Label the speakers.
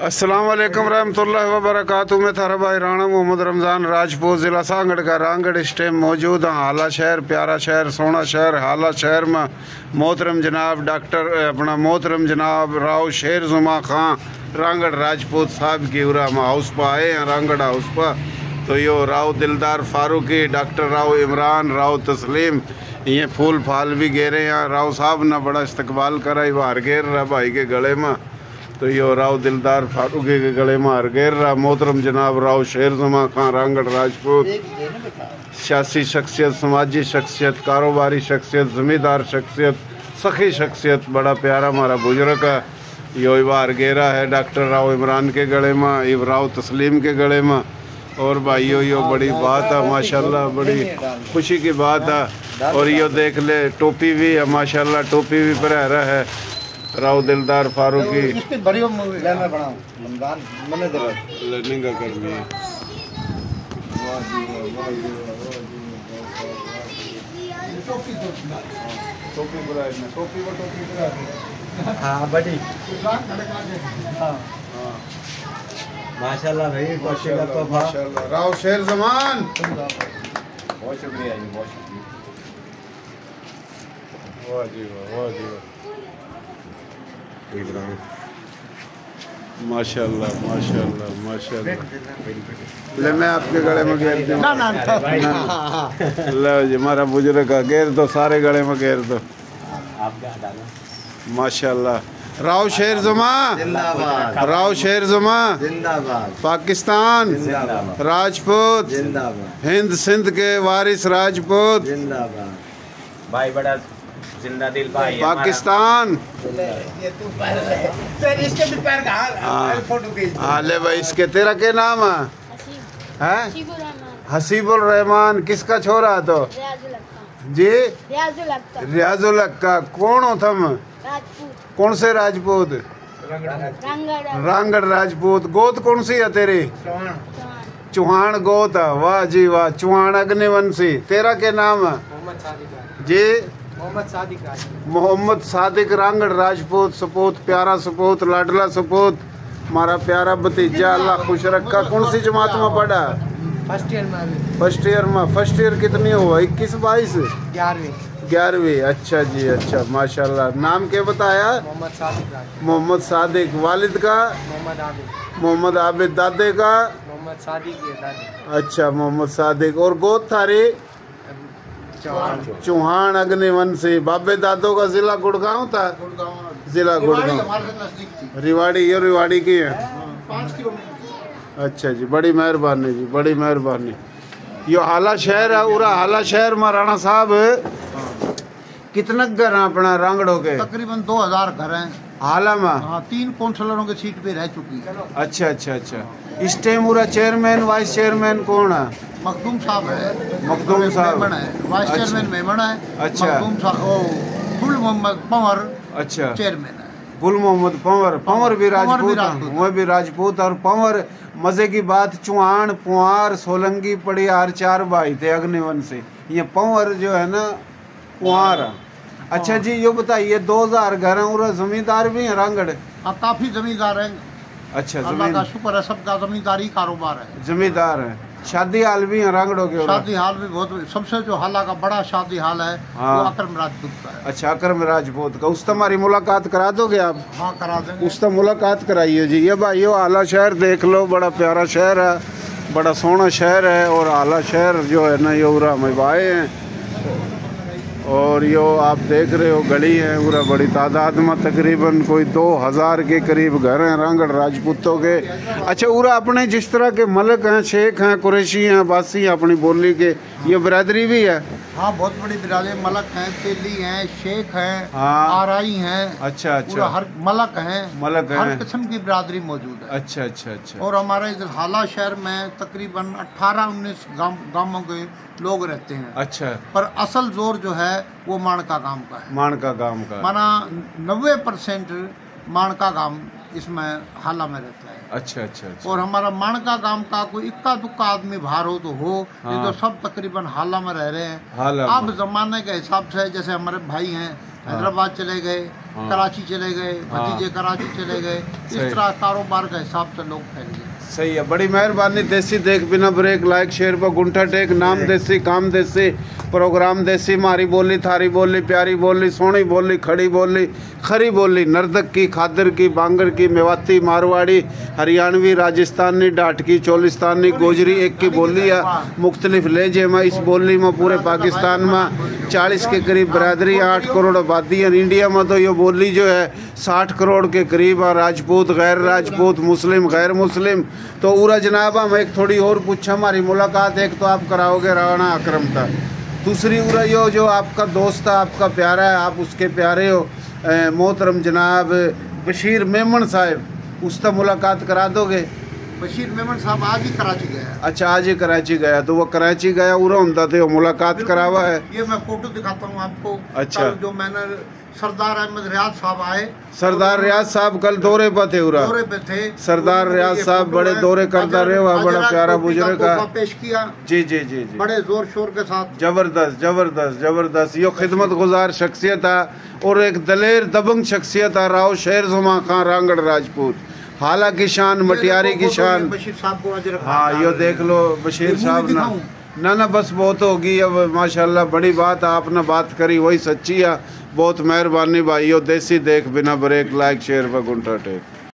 Speaker 1: अस्सलाम वालेकुम रहमतुल्लाहि व बरकातुहू। मैं थारा भाई राणा मोहम्मद रमज़ान राजपूत, ज़िला सांगड़ का रांगड़ इस टाइम मौजूद हाँ। हाला शहर, प्यारा शहर, सोना शहर। हाला शहर में मोहतरम जनाब डॉक्टर अपना मोहतरम जनाब राव शेर जुमा खां रांगड़ राजपूत साहब की उरा में हाउस पर आए हैं, रांगड़ हाउस पर। तो यो राव दिलदार फारूकी, डॉक्टर राव इमरान, राव तस्लीम ये फूल फाल भी गेरे हैं। राव साहब ने बड़ा इस्तकबाल करा, बाहर गेर रहा भाई के गले में। तो यो राव दिलदार फारूकी के गले में हार गेर रहा मोहतरम जनाब राव शेर जुमा खां रांगड़ राजपूत। सियासी शख्सियत, समाजी शख्सियत, कारोबारी शख्सियत, ज़मींदार शख्सियत, सखी शख्सियत, बड़ा प्यारा हमारा बुजुर्ग है। यो बाहर गेरा है डॉक्टर राव इमरान के गले में, ये राव तस्लीम के गले में। और भाइयों यो बड़ी बात है माशाल्लाह, बड़ी खुशी की बात है। और यो देख ले टोपी भी है माशाल्लाह, टोपी भी पहना रहा है राव दिलदार फारूकी।
Speaker 2: माशाल्लाह भाई, माशाल्लाह
Speaker 1: राव शेर जमान,
Speaker 2: बहुत शुक्रिया जी, बहुत शुक्रिया।
Speaker 1: वाह जी वाह, वाह जी वाह, माशाल्लाह माशाल्लाह माशाल्लाह। ले मैं आपके गले में घेर दूँ लो जी, हमारा बुजुर्ग का घेर दो, सारे गले में घेर दो माशाल्लाह। राव शेर जुमा जिंदाबाद, राव शेर जुमा
Speaker 2: जिंदाबाद,
Speaker 1: पाकिस्तान
Speaker 2: जिंदाबाद,
Speaker 1: राजपूत
Speaker 2: जिंदाबाद,
Speaker 1: हिंद सिंध के वारिस राजपूत
Speaker 2: जिंदाबाद। भाई बड़ा जिंदा दिल भाई
Speaker 1: पाकिस्तान।
Speaker 3: इसके भी पैर का फोटो खींच।
Speaker 1: हाँ ले भाई, इसके तेरा क्या नाम है? हसीबुल रहमान। किसका छोरा है? तो जी रियाजुल अक्का। कौन हो तुम? कौन से राजपूत? रांगड़ राजपूत। गोत कौन सी है तेरी? चौहान गोत है। वाह जी वाह, चौहान अग्निवंशी। तेरा क्या नाम है? जी मोहम्मद सादिक रांगड़ राजपूत सपूत, प्यारा सपूत, लाडला सपूत, हमारा प्यारा भतीजा, अल्लाह खुश रखा। कौन सी जमात में पढ़ा?
Speaker 3: फर्स्ट ईयर में।
Speaker 1: फर्स्ट ईयर में। फर्स्ट ईयर कितनी हुआ? 21 22
Speaker 3: 11वीं।
Speaker 1: 11वीं। अच्छा जी अच्छा, माशाल्लाह। नाम क्या बताया?
Speaker 3: मोहम्मद सादिक।
Speaker 1: मोहम्मद सादिक। वालिद का?
Speaker 3: मोहम्मद आबिद।
Speaker 1: मोहम्मद आबिद। दादे का?
Speaker 3: मोहम्मद सादिक ये दादी।
Speaker 1: अच्छा मोहम्मद सादिक। और गोद थारी? चौहान अग्निवंशी। बाबे दादो का जिला गुड़गांव था? जिला गुड़गांव। रिवाड़ी। ये रिवाड़ी की है?
Speaker 3: 5 किलोमीटर।
Speaker 1: अच्छा जी, बड़ी मेहरबानी जी, बड़ी मेहरबानी। यो हाला शहर है, पूरा हाला शहर में राणा साहब कितना घर है अपना रांगड़ों के?
Speaker 4: तकरीबन 2000 घर हैं
Speaker 1: हाला में।
Speaker 4: हाँ, 3 काउंसलरों के सीट पे रह चुकी है।
Speaker 1: अच्छा अच्छा अच्छा। इस टाइम पूरा चेयरमैन वाइस चेयरमैन कौन है?
Speaker 4: मखदूम साहब है।
Speaker 1: मखदूम साहब
Speaker 4: मेमन है। वाइस चेयरमैन मेमन है।
Speaker 1: अच्छा।
Speaker 4: मखदूम साहब ओ गुल मोहम्मद पंवर
Speaker 1: अच्छा
Speaker 4: चेयरमैन है।
Speaker 1: गुल मोहम्मद पंवर। पंवर भी राजपूत
Speaker 4: राजपूत।
Speaker 1: वो भी राजपूत। और पंवर मजे की बात, चौहान पुआर सोलंगी पड़ियार 4 भाई थे अग्निवंशी। ये पंवर जो है ना पुआर। अच्छा जी, ये बताइए 2000 घर हैं और जमींदार भी हैं रांगड़?
Speaker 4: हाँ, काफी जमींदार हैं।
Speaker 1: अच्छा
Speaker 4: अल्लाह का शुक्र है, सबका जमींदारी कारोबार है।
Speaker 1: जमींदार है। शादी हाल भी है रांगड़ों के?
Speaker 4: शादी हाल भी बहुत। सबसे जो हाला का बड़ा शादी हाल है
Speaker 1: हाँ।
Speaker 4: वो अकरम राजपूत का है।
Speaker 1: अच्छा अकरम राजपूत का। उस हमारी मुलाकात करा दोगे आप?
Speaker 4: हाँ, करा देंगे।
Speaker 1: उस मुलाकात कराइए जी। ये भाइयों आला शहर देख लो, बड़ा प्यारा शहर है, बड़ा सोना शहर है। और आला शहर जो है ना, ये उरा में आए हैं। और यो आप देख रहे हो गली है पूरा, बड़ी तादाद में तकरीबन कोई 2000 के करीब घर हैं रांगड़ राजपूतों के। अच्छा उरा अपने जिस तरह के मलक हैं, शेख हैं, कुरैशी हैं, बासी हैं अपनी बोली के, ये बिरादरी भी है?
Speaker 4: हाँ, बहुत बड़ी बिरादरी। मलक हैं, तेली हैं, शेख हैं,
Speaker 1: हाँ।
Speaker 4: आराई हैं।
Speaker 1: अच्छा अच्छा।
Speaker 4: पूरा हर मलक हैं,
Speaker 1: मलक
Speaker 4: हर
Speaker 1: हैं।
Speaker 4: किस्म की बिरादरी मौजूद है।
Speaker 1: अच्छा अच्छा अच्छा।
Speaker 4: और हमारे इधर हाला शहर में तकरीबन 18-19 गांवों के लोग रहते हैं।
Speaker 1: अच्छा।
Speaker 4: पर असल जोर जो है वो माणका गांव का है।
Speaker 1: माणका गांव का।
Speaker 4: माना 90% माणका गांव इसमें हाला में रहता है।
Speaker 1: अच्छा अच्छा अच्छा।
Speaker 4: और हमारा माणका गांव का कोई इक्का दुक्का आदमी बाहर हो तो हो, नहीं तो सब तकरीबन हाला में रह रहे हैं। अब जमाने के हिसाब से जैसे हमारे भाई हैं हैदराबाद चले गए, कराची चले गए, भतीजे कराची चले गए। इस तरह कारोबार के हिसाब से लोग फैल गए।
Speaker 1: सही है, बड़ी मेहरबानी। देसी देख बिना ब्रेक, लाइक शेयर पर गुंठा टेक। नाम देसी, काम देसी, प्रोग्राम देसी। मारी बोली, थारी बोली, प्यारी बोली, सोनी बोली, खड़ी बोली, खरी बोली, नर्दक की, खादर की, बांगर की, मेवाती, मारवाड़ी, हरियाणवी, राजस्थानी, डाटकी, चोलिस्तानी, गोजरी एक की बोली है। मुख्तलिफ लहजे में इस बोली में पूरे पाकिस्तान में 40 के करीब बरादरी, 8 करोड़ आबादी है। इंडिया में तो ये बोली जो है 60 करोड़ के करीब है। राजपूत, गैर राजपूत, मुस्लिम, गैर मुस्लिम। तो उरा जनाब हम एक थोड़ी और पूछा, हमारी मुलाकात एक तो आप कराओगे राणा अकरम था, दूसरी उरा यो जो आपका दोस्त है, आपका प्यारा है, आप उसके प्यारे हो, मोहतरम जनाब बशीर मेमन साहब, उससे मुलाकात करा दोगे?
Speaker 4: बशीर मेमन साहब आज ही कराची गया।
Speaker 1: अच्छा, आज ही कराची गया, तो वो कराची गया उरा होता थे, वो मुलाकात करावा है।
Speaker 4: ये मैं फोटो दिखाता हूँ आपको।
Speaker 1: अच्छा,
Speaker 4: जो मैंने सरदार अहमद रियाज साहब आए,
Speaker 1: सरदार रियाज साहब कल दौरे पर थे उरा,
Speaker 4: दौरे पे थे।
Speaker 1: सरदार रियाज साहब बड़े दौरे करता रहे, वह बड़ा प्यारा बुजुर्ग का
Speaker 4: पेश किया।
Speaker 1: जी जी जी जी,
Speaker 4: बड़े जोर शोर के साथ।
Speaker 1: जबरदस्त जबरदस्त जबरदस्त। यो खिदमत गुजार शख्सियत है और एक दलेर दबंग शख्सियत है। राव शेर जुमा खां रांगड़ राजपूत, हाला की शान, मटियारी की शान।
Speaker 4: बशीर साहब को
Speaker 1: हाँ, यो देख लो बशीर साहब ना ना बस बहुत होगी अब। माशाल्लाह, बड़ी बात आपने बात करी, वही सच्ची है। बहुत मेहरबानी भाइयों। देसी देख बिना ब्रेक, लाइक शेयर पर गुंठा टेक।